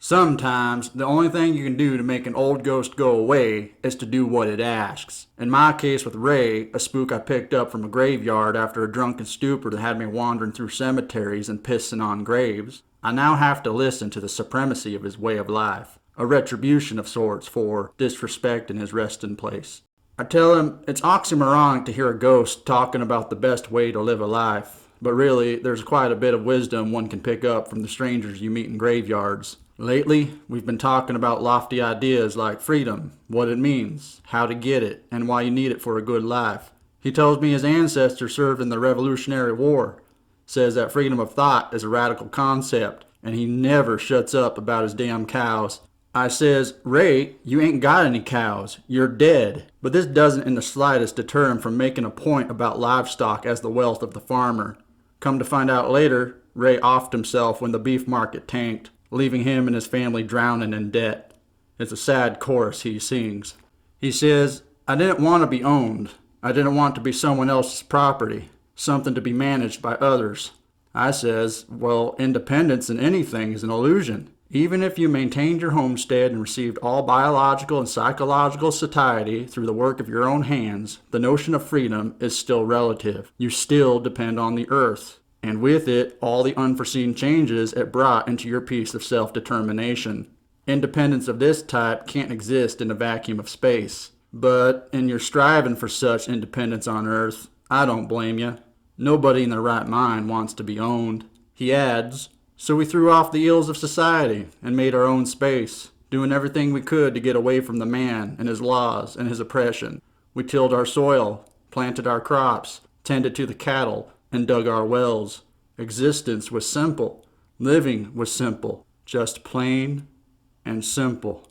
Sometimes the only thing you can do to make an old ghost go away is to do what it asks. In my case with Ray, a spook I picked up from a graveyard after a drunken stupor that had me wandering through cemeteries and pissing on graves, I now have to listen to the supremacy of his way of life, a retribution of sorts for disrespecting his resting place. I tell him it's oxymoronic to hear a ghost talking about the best way to live a life, but really there's quite a bit of wisdom one can pick up from the strangers you meet in graveyards. Lately, we've been talking about lofty ideas like freedom, what it means, how to get it, and why you need it for a good life. He tells me his ancestors served in the Revolutionary War, says that freedom of thought is a radical concept, and he never shuts up about his damn cows. I says, Ray, you ain't got any cows. You're dead. But this doesn't in the slightest deter him from making a point about livestock as the wealth of the farmer. Come to find out later, Ray offed himself when the beef market tanked, leaving him and his family drowning in debt. It's a sad chorus he sings. He says, I didn't want to be owned. I didn't want to be someone else's property, something to be managed by others. I says, well, independence in anything is an illusion. Even if you maintained your homestead and received all biological and psychological satiety through the work of your own hands, the notion of freedom is still relative. You still depend on the earth, and with it, all the unforeseen changes it brought into your piece of self-determination. Independence of this type can't exist in a vacuum of space. But in your striving for such independence on Earth, I don't blame you. Nobody in their right mind wants to be owned. He adds, so we threw off the ills of society and made our own space, doing everything we could to get away from the man and his laws and his oppression. We tilled our soil, planted our crops, tended to the cattle, and dug our wells. Existence was simple. Living was simple. Just plain and simple.